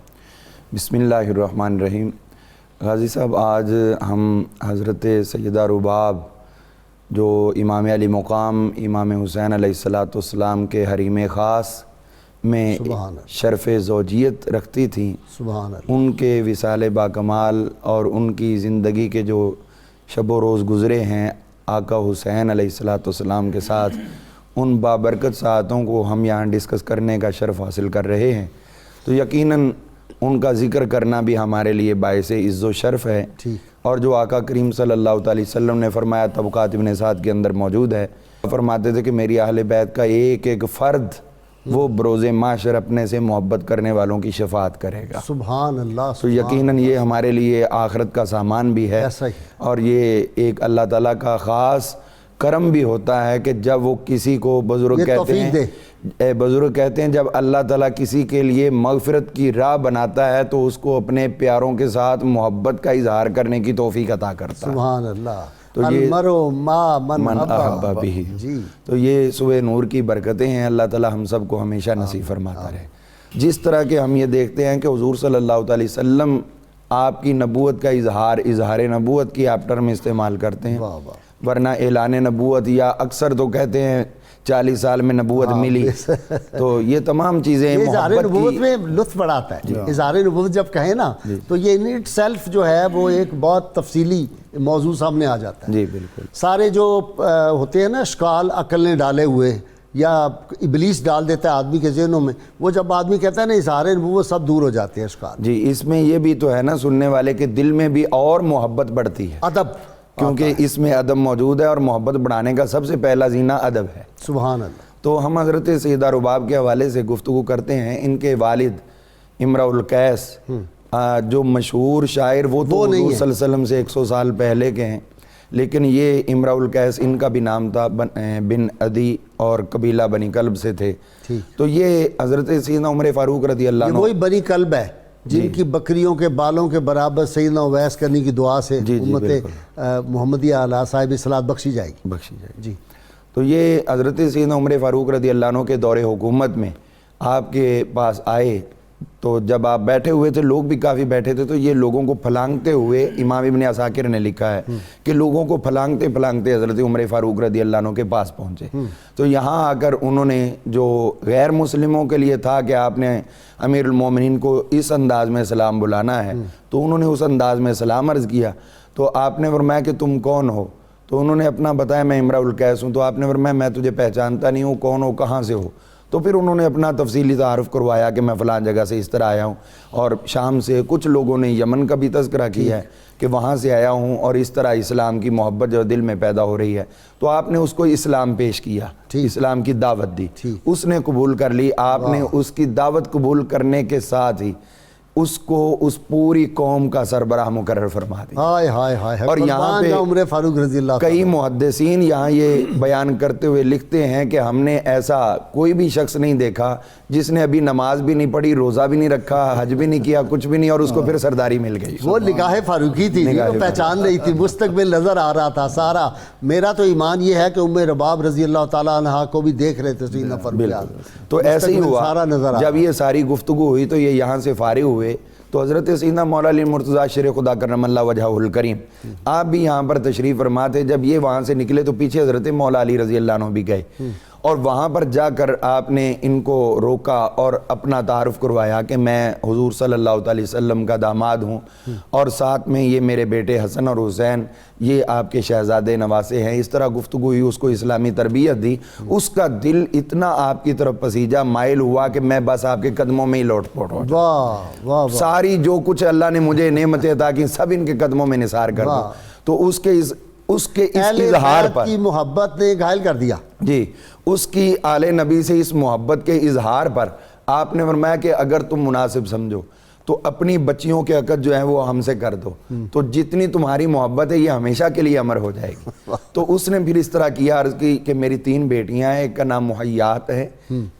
Speaker 6: بسم اللہ الرحمن الرحیم۔ غازی صاحب، آج ہم حضرت سیدہ رباب جو امام علی مقام امام حسین علیہ السلام کے حریم خاص میں شرف زوجیت رکھتی تھیں،
Speaker 2: سبحان اللہ،
Speaker 6: ان کے وصال باکمال اور ان کی زندگی کے جو شب و روز گزرے ہیں آقا حسین علیہ السلام کے ساتھ، ان بابرکت ساعتوں کو ہم یہاں ڈسکس کرنے کا شرف حاصل کر رہے ہیں، تو یقیناً ان کا ذکر کرنا بھی ہمارے لیے باعث عز و شرف ہے۔ اور جو آقا کریم صلی اللہ علیہ وسلم نے فرمایا، طبقات ابن سعد کے اندر موجود ہے، فرماتے تھے کہ میری اہل بیت کا ایک ایک فرد وہ بروز محشر اپنے سے محبت کرنے والوں کی شفاعت کرے گا۔
Speaker 2: سبحان اللہ۔
Speaker 6: تو یقیناً یہ ہمارے لیے آخرت کا سامان بھی ہے،
Speaker 2: ایسا ہی،
Speaker 6: اور یہ ایک اللہ تعالیٰ کا خاص کرم بھی ہوتا ہے کہ جب وہ کسی کو بزرگ
Speaker 2: یہ
Speaker 6: کہتے
Speaker 2: توفیق دے۔
Speaker 6: بزرگ کہتے ہیں جب اللہ تعالیٰ کسی کے لیے مغفرت کی راہ بناتا ہے تو اس کو اپنے پیاروں کے ساتھ محبت کا اظہار کرنے کی توفیق عطا کرتا ہے۔
Speaker 2: سبحان اللہ۔
Speaker 6: تو یہ
Speaker 2: المرء ما من
Speaker 6: احب
Speaker 2: احب۔
Speaker 6: بھی،
Speaker 2: جی
Speaker 6: تو یہ صبح نور کی برکتیں ہیں، اللہ تعالیٰ ہم سب کو ہمیشہ نصیب فرماتا رہے۔ جس طرح کہ ہم یہ دیکھتے ہیں کہ حضور صلی اللہ علیہ وسلم آپ کی نبوت کا اظہار نبوت کی آپ ٹرم استعمال کرتے ہیں،
Speaker 2: واہ واہ۔
Speaker 6: ورنہ اعلان نبوت، یا اکثر تو کہتے ہیں 40 سال میں نبوت ملی، تو یہ تمام چیزیں
Speaker 2: یہ اظہار
Speaker 6: محبت
Speaker 2: نبوت
Speaker 6: کی۔
Speaker 2: میں لطف بڑا آتا ہے۔ اظہار نبوت جب کہیں نا تو یہ ان اٹ سیلف جو ہے وہ ایک بہت تفصیلی موضوع سامنے آ جاتا ہے۔
Speaker 6: جی بالکل۔
Speaker 2: سارے جو ہوتے ہیں نا اشکال عقل نے ڈالے ہوئے یا ابلیس ڈال دیتا ہے آدمی کے ذہنوں میں، وہ جب آدمی کہتا ہے نا اظہار نبوت، سب دور ہو جاتے ہیں اشکال۔
Speaker 6: جی اس میں یہ بھی تو ہے نا سننے والے کے دل میں بھی اور محبت بڑھتی ہے،
Speaker 2: ادب،
Speaker 6: کیونکہ اس میں ادب موجود ہے، اور محبت بڑھانے کا سب سے پہلا زینہ ادب ہے۔
Speaker 2: سبحان اللہ۔
Speaker 6: تو ہم حضرت سیدہ رباب کے حوالے سے گفتگو کرتے ہیں۔ ان کے والد امرؤ القیس جو مشہور شاعر، وہ تو حضور صلی اللہ علیہ وسلم سے 100 سال پہلے کے ہیں، لیکن یہ امرؤ القیس ان کا بھی نام تھا، بن عدی، اور قبیلہ بنی کلب سے تھے۔ تو یہ حضرت سیدنا عمر فاروق رضی اللہ
Speaker 2: یہ
Speaker 6: عنہ،
Speaker 2: وہی بنی کلب ہے جن کی بکریوں کے بالوں کے برابر سیدنا اویس کرنے کی دعا سے امت محمدیہ علیہ صاحب صلاۃ بخشی جائے گی۔
Speaker 6: بخشی جائے۔
Speaker 2: جی
Speaker 6: تو یہ حضرت سیدنا عمر فاروق رضی اللہ عنہ کے دور حکومت میں آپ کے پاس آئے، تو جب آپ بیٹھے ہوئے تھے، لوگ بھی کافی بیٹھے تھے، تو یہ لوگوں کو پھلانگتے ہوئے، امام ابن عساکر نے لکھا ہے کہ لوگوں کو پھلانگتے پھلانگتے حضرت عمر فاروق رضی اللہ عنہ کے پاس پہنچے۔ تو یہاں آ کر انہوں نے، جو غیر مسلموں کے لیے تھا کہ آپ نے امیر المومنین کو اس انداز میں سلام بلانا ہے، تو انہوں نے اس انداز میں سلام عرض کیا۔ تو آپ نے فرمایا کہ تم کون ہو؟ تو انہوں نے اپنا بتایا میں امرؤ القیس ہوں۔ تو آپ نے فرمایا میں تجھے پہچانتا نہیں ہوں، کون ہو، کہاں سے ہو؟ تو پھر انہوں نے اپنا تفصیلی تعارف کروایا کہ میں فلاں جگہ سے اس طرح آیا ہوں، اور شام سے، کچھ لوگوں نے یمن کا بھی تذکرہ کیا ہے کہ وہاں سے آیا ہوں، اور اس طرح اسلام کی محبت جو دل میں پیدا ہو رہی ہے۔ تو آپ نے اس کو اسلام پیش کیا، اسلام کی دعوت دی، اس نے قبول کر لی۔ آپ نے اس کی دعوت قبول کرنے کے ساتھ ہی اس کو اس پوری قوم کا سربراہ مقرر فرما دیا۔
Speaker 2: ہائے ہائے ہائے۔
Speaker 6: اور یہاں پہ
Speaker 2: عمر فاروق رضی اللہ
Speaker 6: کئی محدثین یہاں یہ بیان کرتے ہوئے لکھتے ہیں کہ ہم نے ایسا کوئی بھی شخص نہیں دیکھا جس نے ابھی نماز بھی نہیں پڑھی، روزہ بھی نہیں رکھا، حج بھی نہیں کیا، کچھ بھی نہیں، اور اس کو پھر سرداری مل گئی۔
Speaker 2: وہ نگاہ فاروقی تھی، وہ پہچان رہی تھی، مستقبل نظر آ رہا تھا سارا۔ میرا تو ایمان یہ ہے کہ ام رباب رضی اللہ تعالیٰ عنہ کو بھی دیکھ رہے تھے سیدنا فاروق اعظم۔
Speaker 6: تو ایسے ہی ہوا،
Speaker 2: سارا نظر
Speaker 6: جب یہ ساری گفتگو ہوئی تو یہ یہاں سے فارغ ہوئے، تو حضرت سیدنا مولا علی مرتضیٰ شیر خدا کرم اللہ وجہہ الکریم آپ بھی یہاں پر تشریف فرما تھے۔ جب یہ وہاں سے نکلے تو پیچھے حضرت مولا علی رضی اللہ عنہ بھی گئے، اور وہاں پر جا کر آپ نے ان کو روکا اور اپنا تعارف کروایا کہ میں حضور صلی اللہ علیہ وسلم کا داماد ہوں، اور ساتھ میں یہ میرے بیٹے حسن اور حسین یہ آپ کے شہزادے نواسے ہیں۔ اس طرح گفتگو ہوئی، اس کو اسلامی تربیت دی۔ اس کا دل اتنا آپ کی طرف پسیجا مائل ہوا کہ میں بس آپ کے قدموں میں ہی لوٹ پوٹ ہوا۔
Speaker 2: واہ واہ،
Speaker 6: ساری جو کچھ اللہ نے مجھے نعمتیں عطا کی سب ان کے قدموں میں نثار کر دو۔ تو اس کے اس اظہار پر
Speaker 2: کی محبت نے گھائل کر دیا۔
Speaker 6: جی، اس کی آل نبی سے اس محبت کے اظہار پر آپ نے فرمایا کہ اگر تم مناسب سمجھو تو اپنی بچیوں کے عقد جو ہیں وہ ہم سے کر دو، تو جتنی تمہاری محبت ہے یہ ہمیشہ کے لیے امر ہو جائے گی۔ تو اس نے پھر اس طرح کیا، عرض کی کہ میری 3 بیٹیاں ہیں، ایک کا نام محیات ہے،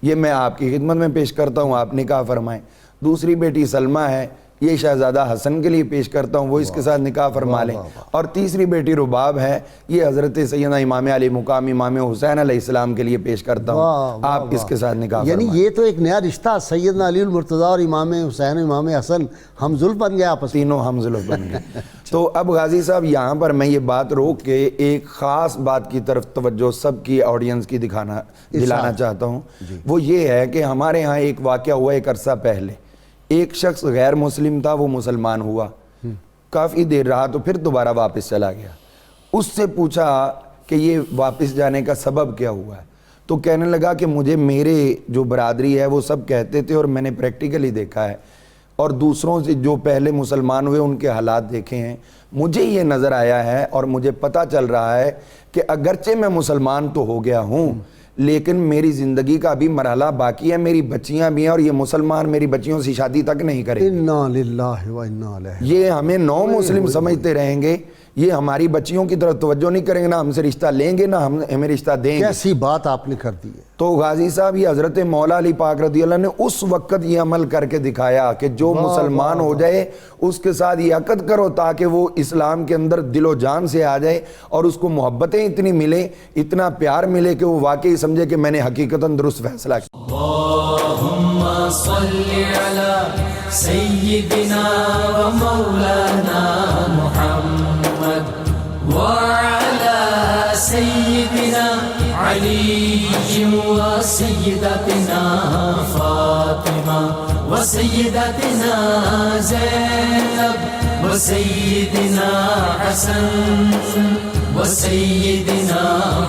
Speaker 6: یہ میں آپ کی خدمت میں پیش کرتا ہوں، آپ نکاح فرمائیں۔ دوسری بیٹی سلمہ ہے، یہ شہزادہ حسن کے لیے پیش کرتا ہوں، وہ اس کے ساتھ نکاح فرما لیں۔ اور تیسری بیٹی رباب ہے، یہ حضرت سیدنا امام علی مقام امام حسین علیہ السلام کے لیے پیش کرتا ہوں، آپ اس کے ساتھ نکاح فرمائیں۔
Speaker 2: یعنی یہ تو ایک نیا رشتہ، سیدنا علی المرتضیٰ اور امام حسین امام حسن ہم زلف بن گیا، آپس
Speaker 6: تینوں ہم زلف بن گئے۔ تو اب غازی صاحب یہاں پر میں یہ بات روک کے ایک خاص بات کی طرف توجہ سب کی آڈینس کی دلانا چاہتا ہوں، وہ یہ ہے کہ ہمارے ہاں ایک واقعہ ہوا ایک عرصہ پہلے، ایک شخص غیر مسلم تھا، وہ مسلمان ہوا، کافی دیر رہا تو پھر دوبارہ واپس چلا گیا۔ اس سے پوچھا کہ یہ واپس جانے کا سبب کیا ہوا ہے، تو کہنے لگا کہ مجھے میرے جو برادری ہے وہ سب کہتے تھے، اور میں نے پریکٹیکلی دیکھا ہے، اور دوسروں سے جو پہلے مسلمان ہوئے ان کے حالات دیکھے ہیں، مجھے یہ نظر آیا ہے اور مجھے پتہ چل رہا ہے کہ اگرچہ میں مسلمان تو ہو گیا ہوں، لیکن میری زندگی کا ابھی مرحلہ باقی ہے، میری بچیاں بھی ہیں اور یہ مسلمان میری بچیوں سے شادی تک نہیں کریں گے۔
Speaker 2: انا للہ و انا الیہ۔
Speaker 6: یہ ہمیں نو مسلم سمجھتے رہیں گے، یہ ہماری بچیوں کی طرف توجہ نہیں کریں گے، نہ ہم سے رشتہ لیں گے نہ ہمیں رشتہ دیں گے۔
Speaker 2: کیسی بات آپ نے کر دی ہے۔
Speaker 6: تو غازی صاحب یہ حضرت مولا علی پاک رضی اللہ نے اس وقت یہ عمل کر کے دکھایا کہ جو مسلمان ہو جائے اس کے ساتھ یہ عقد کرو تاکہ وہ اسلام کے اندر دل و جان سے آ جائے اور اس کو محبتیں اتنی ملیں، اتنا پیار ملے کہ وہ واقعی سمجھے کہ میں نے حقیقتاً درست فیصلہ کیا۔
Speaker 1: اللهم صل على سيدنا ومولانا محمد وعلى سيدنا علي وسيدتنا فاطمة وسيدتنا زينب وسيدنا حسن وسيدنا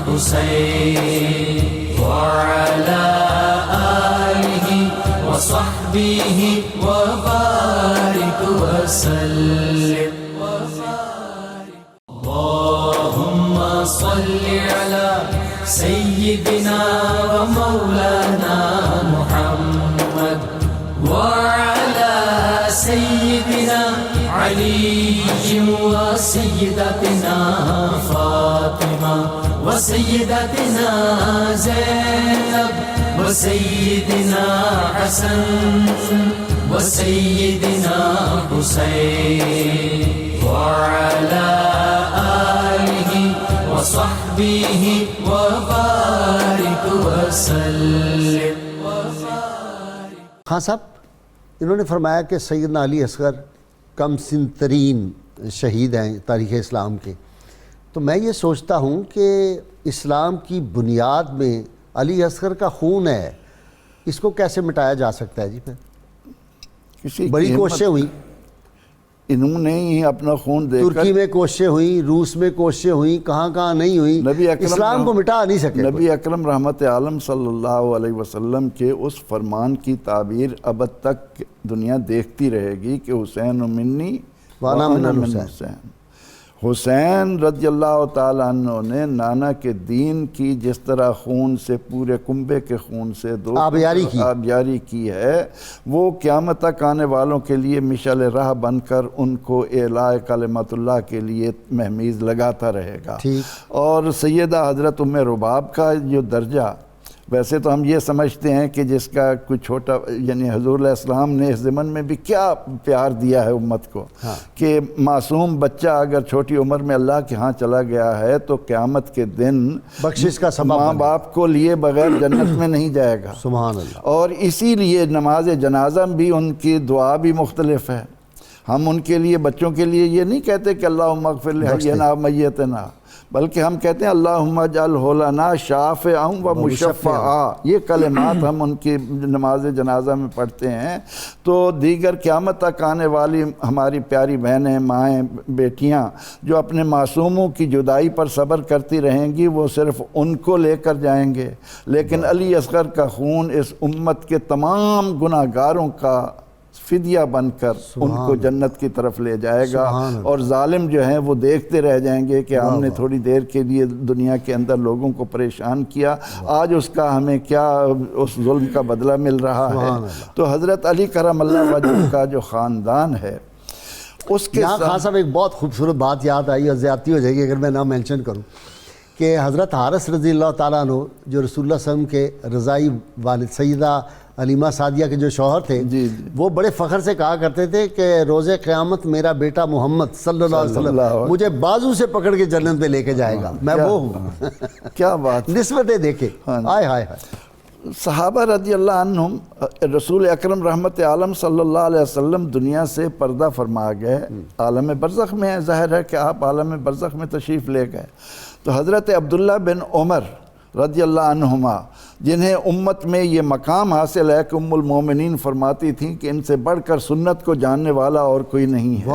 Speaker 1: حسين وعلى آله وصحبه وبارك وسلم اللهم صل على سيدنا ومولانا محمد وعلى سيدنا علي وسيدتنا فاطمة وسيدتنا زينب وسيدنا حسن وسيدنا حسين وعلى آله وصحبه وبارك وسلم۔
Speaker 2: خان صاحب، انہوں نے فرمایا کہ سیدنا علی اصغر کم سن ترین شہید ہیں تاریخ اسلام کے، تو میں یہ سوچتا ہوں کہ اسلام کی بنیاد میں علی اصغر کا خون ہے، اس کو کیسے مٹایا جا سکتا ہے جی؟ پھر بڑی کوششیں ہوئیں،
Speaker 3: انہوں نے ہی اپنا خون دے کر،
Speaker 2: ترکی میں کوششیں ہوئیں، روس میں کوششیں ہوئیں، کہاں کہاں نہیں ہوئیں، اسلام کو مٹا نہیں سکے۔
Speaker 3: نبی اکرم رحمت عالم صلی اللہ علیہ وسلم کے اس فرمان کی تعبیر اب تک دنیا دیکھتی رہے گی کہ حسین منی
Speaker 2: وانا من
Speaker 3: حسین۔ حسین رضی اللہ تعالیٰ عنہ نے نانا کے دین کی جس طرح خون سے، پورے کنبے کے خون سے آبیاری کی ہے، وہ قیامت تک آنے والوں کے لیے مشعل راہ بن کر ان کو اعلاء کلمت اللہ کے لیے مہمیز لگاتا رہے گا۔ اور سیدہ حضرت ام رباب کا جو درجہ، ویسے تو ہم یہ سمجھتے ہیں کہ جس کا کوئی چھوٹا، یعنی حضور علیہ السلام نے اس زمن میں بھی کیا پیار دیا ہے امت کو، کہ معصوم بچہ اگر چھوٹی عمر میں اللہ کے ہاں چلا گیا ہے تو قیامت کے دن
Speaker 2: بخشش کا سبب
Speaker 3: ماں باپ کو لیے بغیر جنت میں نہیں جائے گا۔
Speaker 2: سبحان اللہ۔
Speaker 3: اور اسی لیے نماز جنازہ بھی ان کی دعا بھی مختلف ہے۔ ہم ان کے لیے، بچوں کے لیے یہ نہیں کہتے کہ اللہم اغفر لحینا میتنا، بلکہ ہم کہتے ہیں اللہم اجعلہ لنا شافعا و مشفعا۔ یہ کلمات ہم ان کی نماز جنازہ میں پڑھتے ہیں۔ تو دیگر قیامت تک آنے والی ہماری پیاری بہنیں، مائیں، بیٹیاں جو اپنے معصوموں کی جدائی پر صبر کرتی رہیں گی، وہ صرف ان کو لے کر جائیں گے، لیکن علی اصغر کا خون اس امت کے تمام گناہ گاروں کا فدیہ بن کر ان کو جنت کی طرف لے جائے گا، اور ظالم جو ہیں وہ دیکھتے رہ جائیں گے کہ ہم نے تھوڑی دیر کے لیے دنیا کے اندر لوگوں کو پریشان کیا، آج اس کا ہمیں کیا اس ظلم کا بدلہ مل رہا ہے۔ تو حضرت علی کرم اللہ وجہ کا جو خاندان ہے اس کے
Speaker 2: یہاں خان صاحب ایک بہت خوبصورت بات یاد آئی، اور زیادتی ہو جائے گی اگر میں نہ مینشن کروں، کہ حضرت حارث رضی اللہ تعالیٰ عنہ جو رسول اللہ صلی اللہ علیہ وسلم کے رضائی والد سیدہ علیمہ سعدیہ کے جو شوہر تھے، وہ بڑے فخر سے کہا کرتے تھے کہ روز قیامت میرا بیٹا محمد صلی اللہ علیہ وسلم مجھے بازو سے پکڑ کے جنت میں لے کے جائے گا، میں وہ ہوں۔
Speaker 3: کیا بات،
Speaker 2: نسبتیں دیکھیں، ہائے ہائے ہائے۔
Speaker 3: صحابہ رضی اللہ عنہم، رسول اکرم رحمت عالم صلی اللہ علیہ وسلم دنیا سے پردہ فرما گئے، عالم برزخ میں ہے، ظاہر ہے کہ آپ عالم برزخ میں تشریف لے گئے۔ تو حضرت عبداللہ بن عمر رضی اللہ عنہما، جنہیں امت میں یہ مقام حاصل ہے کہ ام المومنین فرماتی تھیں کہ ان سے بڑھ کر سنت کو جاننے والا اور کوئی نہیں ہے،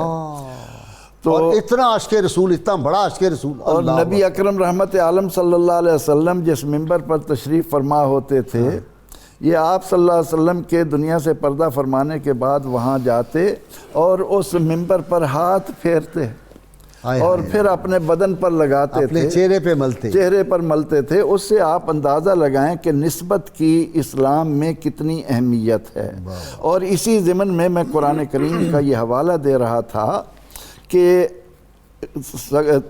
Speaker 2: تو اتنا عاشق رسول، اتنا بڑا عاشق رسول،
Speaker 3: اور نبی اکرم رحمت عالم صلی اللہ علیہ وسلم جس ممبر پر تشریف فرما ہوتے تھے، یہ آپ صلی اللہ علیہ وسلم کے دنیا سے پردہ فرمانے کے بعد وہاں جاتے اور اس ممبر پر ہاتھ پھیرتے اور پھر اپنے بدن پر لگاتے
Speaker 2: اپنے
Speaker 3: تھے،
Speaker 2: چہرے پہ ملتے.
Speaker 3: چہرے پر ملتے تھے. اس سے آپ اندازہ لگائیں کہ نسبت کی اسلام میں کتنی اہمیت ہے. اور اسی ضمن میں قرآن کریم کا یہ حوالہ دے رہا تھا کہ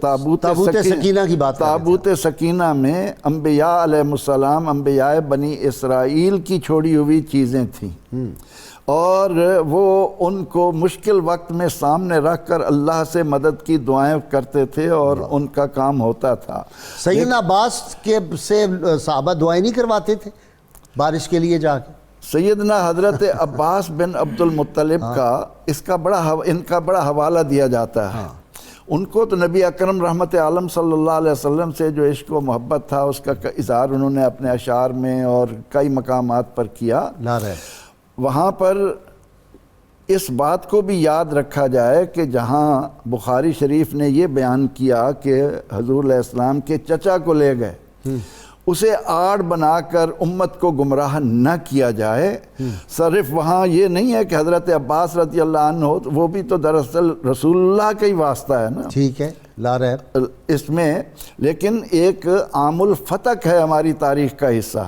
Speaker 3: تابوت
Speaker 2: سکینہ کی بات کر رہے تھے.
Speaker 3: تابوت سکینہ میں انبیاء علیہ السلام، انبیاء بنی اسرائیل کی چھوڑی ہوئی چیزیں تھیں، اور وہ ان کو مشکل وقت میں سامنے رکھ کر اللہ سے مدد کی دعائیں کرتے تھے اور ان کا کام ہوتا تھا.
Speaker 2: سیدنا عباس کے سے صحابہ دعائیں نہیں کرواتے تھے بارش کے لیے جا کے؟
Speaker 3: سیدنا حضرت عباس بن عبد المطلب کا ان کا بڑا حوالہ دیا جاتا ہے. ان کو تو نبی اکرم رحمت عالم صلی اللہ علیہ وسلم سے جو عشق و محبت تھا اس کا اظہار انہوں نے اپنے اشعار میں اور کئی مقامات پر کیا. وہاں پر اس بات کو بھی یاد رکھا جائے کہ جہاں بخاری شریف نے یہ بیان کیا کہ حضور علیہ السلام کے چچا کو لے گئے، اسے آڑ بنا کر امت کو گمراہ نہ کیا جائے. صرف وہاں یہ نہیں ہے کہ حضرت عباس رضی اللہ عنہ ہو، وہ بھی تو دراصل رسول اللہ کا ہی واسطہ ہے نا.
Speaker 2: ٹھیک ہے، لا رہے
Speaker 3: اس میں، لیکن ایک عام الفتق ہے ہماری تاریخ کا حصہ.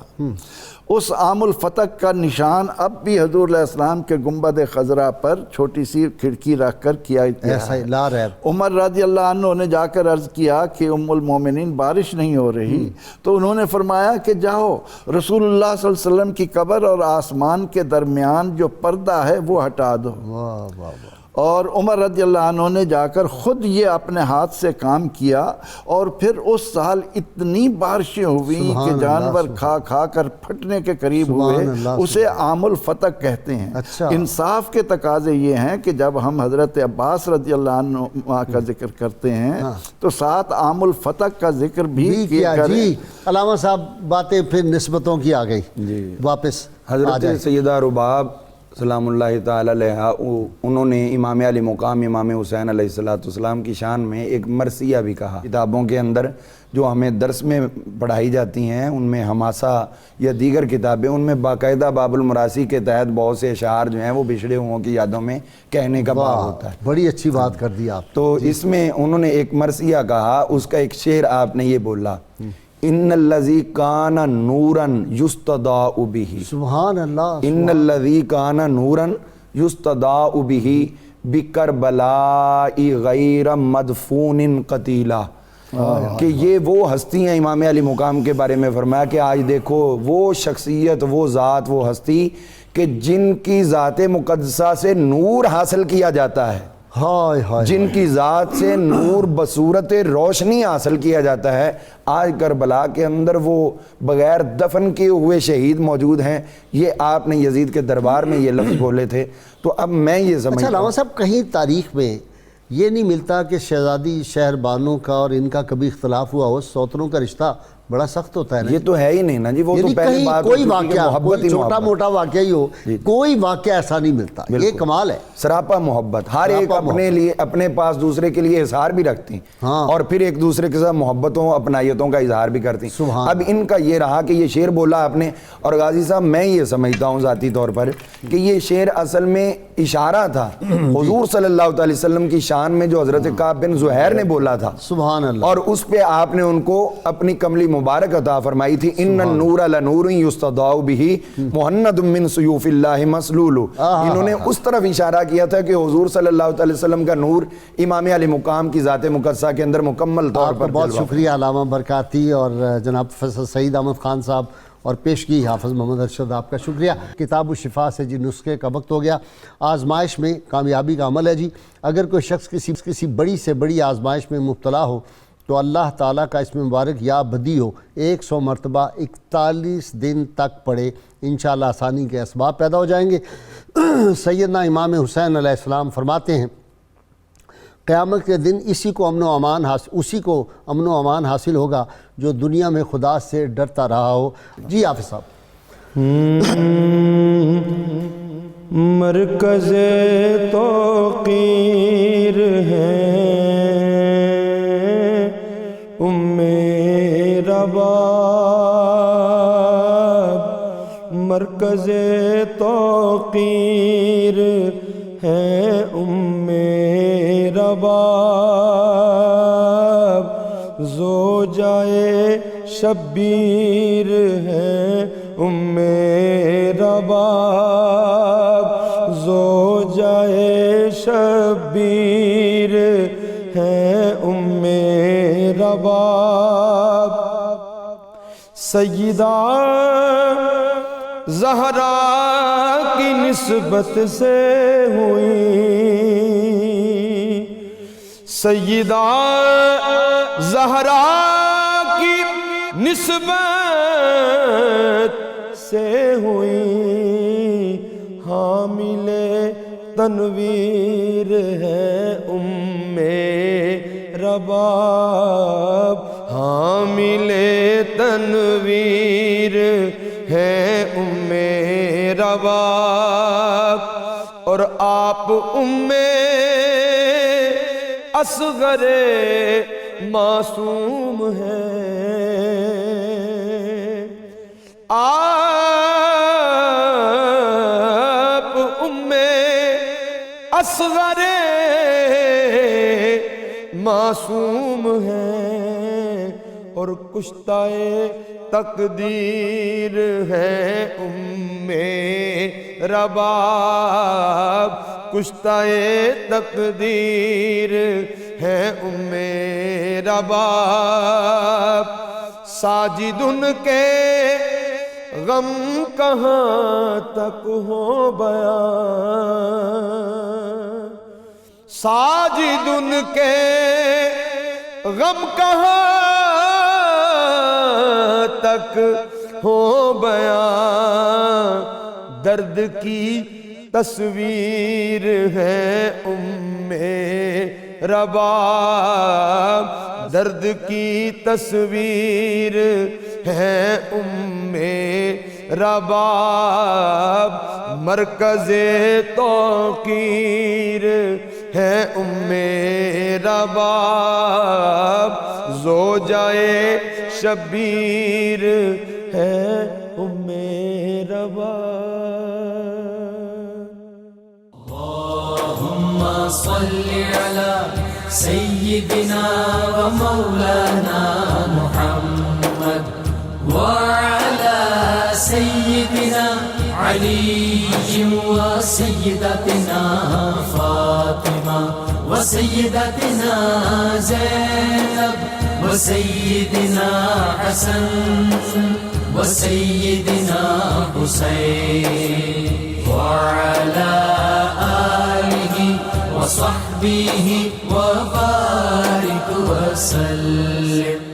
Speaker 3: اس عام الفتق کا نشان اب بھی حضور علیہ السلام کے گنبد خضرا پر چھوٹی سی کھڑکی رکھ کر کیا
Speaker 2: ایسا ہی لا رہے.
Speaker 3: عمر رضی اللہ عنہ نے جا کر عرض کیا کہ ام المومنین بارش نہیں ہو رہی، تو انہوں نے فرمایا کہ جاؤ رسول اللہ صلی اللہ علیہ وسلم کی قبر اور آسمان کے درمیان جو پردہ ہے وہ ہٹا دو.
Speaker 2: واہ واہ واہ.
Speaker 3: اور عمر رضی اللہ عنہ نے جا کر خود یہ اپنے ہاتھ سے کام کیا، اور پھر اس سال اتنی بارشیں ہوئیں کہ جانور کھا کھا کر پھٹنے کے قریب ہوئے. اسے عام الفتق کہتے ہیں. انصاف کے تقاضے یہ ہیں کہ جب ہم حضرت عباس رضی اللہ عنہ کا ذکر کرتے ہیں تو ساتھ عام الفتق کا ذکر بھی کیا کریں.
Speaker 2: جی علامہ صاحب، باتیں پھر نسبتوں کی آ گئی، واپس
Speaker 6: حضرت سیدہ رباب سلام اللہ تعالی علیہ انہوں نے امام علی مقام امام حسین علیہ السلام کی شان میں ایک مرثیہ بھی کہا. کتابوں کے اندر جو ہمیں درس میں پڑھائی جاتی ہیں ان میں حماسہ یا دیگر کتابیں، ان میں باقاعدہ باب المراسی کے تحت بہت سے اشعار جو ہیں وہ بچھڑے ہوں کی یادوں میں کہنے کا باب ہوتا ہے.
Speaker 2: بڑی اچھی بات کر دی آپ.
Speaker 6: تو اس میں انہوں نے ایک مرثیہ کہا، اس کا ایک شعر آپ نے یہ بولا، ان الذی کان نورا یستضاء بہ.
Speaker 2: سبحان اللہ.
Speaker 6: ان الذی کان نورا یستضاء بہ بکربلاء غیر مدفون قتیلا. کہ یہ وہ ہستی ہیں، امام علی مقام کے بارے میں فرمایا کہ آج دیکھو وہ شخصیت، وہ ذات، وہ ہستی کہ جن کی ذات مقدسہ سے نور حاصل کیا جاتا ہے، جن کی ذات سے نور بصورت روشنی حاصل کیا جاتا ہے، آج کربلا کے اندر وہ بغیر دفن کیے ہوئے شہید موجود ہیں. یہ آپ نے یزید کے دربار میں یہ لفظ بولے تھے. تو اب میں یہ سمجھتا ہوں،
Speaker 2: علامہ صاحب کہیں تاریخ میں یہ نہیں ملتا کہ شہزادی شہر بانوں کا اور ان کا کبھی اختلاف ہوا ہو؟ سوتروں کا رشتہ بڑا سخت ہوتا ہے نا.
Speaker 6: یہ تو ہے ہی نہیں نا جی، وہ تو پہلی بات
Speaker 2: کوئی واقعہ،
Speaker 6: محبت ہی
Speaker 2: چھوٹا موٹا واقعہ ہی ہو، کوئی واقعہ ایسا نہیں ملتا. یہ کمال ہے،
Speaker 6: سراپا محبت. ہر ایک اپنے لیے، اپنے پاس دوسرے کے لیے اظہار بھی رکھتی ہیں اور پھر ایک دوسرے کے ساتھ محبتوں اپنائیتوں کا اظہار بھی کرتی ہیں. اب ان کا یہ رہا کہ یہ شعر بولا آپ نے، اور غازی صاحب میں یہ سمجھتا ہوں ذاتی طور پر کہ یہ شعر اصل میں اشارہ تھا حضور صلی اللہ علیہ وسلم کی شان میں جو حضرت کعب بن زہیر نے بولا تھا.
Speaker 2: سبحان اللہ.
Speaker 6: اور اس پہ آپ نے ان کو اپنی کملی مبارک عطا فرمائی تھی. ان النور لنور یستضاء بہ مہند من سیوف اللہ مسلول. انہوں نے اس طرف اشارہ کیا تھا کہ حضور صلی اللہ علیہ وسلم کا نور امام علی مقام کی ذات مقدسہ کے اندر مکمل طور پر.
Speaker 2: بہت شکریہ علامہ برکاتی اور جناب فیصل سعید احمد خان صاحب، اور پیشگی حافظ محمد ارشد، آپ کا شکریہ. کتاب الشفا سے جی نسخے کا وقت ہو گیا. آزمائش میں کامیابی کا عمل ہے جی. اگر کوئی شخص کسی بڑی سے بڑی آزمائش میں مبتلا ہو تو اللہ تعالیٰ کا اسم مبارک یا بدی ہو 100 مرتبہ 41 دن تک پڑھے، انشاءاللہ آسانی کے اسباب پیدا ہو جائیں گے. سیدنا امام حسین علیہ السلام فرماتے ہیں قیامت کے دن اسی کو امن و امان حاصل ہوگا جو دنیا میں خدا سے ڈرتا رہا ہو. جی حافظ صاحب.
Speaker 7: مرکز توقیر ہے ام رباب، مرکز توقیر ہے ام رباب. جائے شبیر ہے رباب، زو جائے شبیر ہے رباب، سیدہ زہرا کی نسبت سے ہوئی، سیدہ زہرا کی نسبت سے ہوئی، حامل تنویر ہے رباب، حامل تنویر ہے رباب، اور آپ اصغر معصوم ہیں، آپ اصغر معصوم ہیں، اور کشتہ تقدیر ہے رباب، کشتہ تقدیر ہے رباب، ساجد ان کے غم کہاں تک ہو بیان، ساجد ان کے غم کہاں تک ہو بیان، درد کی تصویر ہے رباب، درد کی تصویر ہے رباب، مرکز توقیر ہے رباب، زوجائے شبیر ہے رباب۔
Speaker 1: اللهم صل على سيدنا ومولانا محمد وعلى سيدنا علي وسيدتنا فاطمة وسيدتنا زينب وسيدنا حسن وسيدنا حسين وعلى آله وصحبه وبارك وسلم۔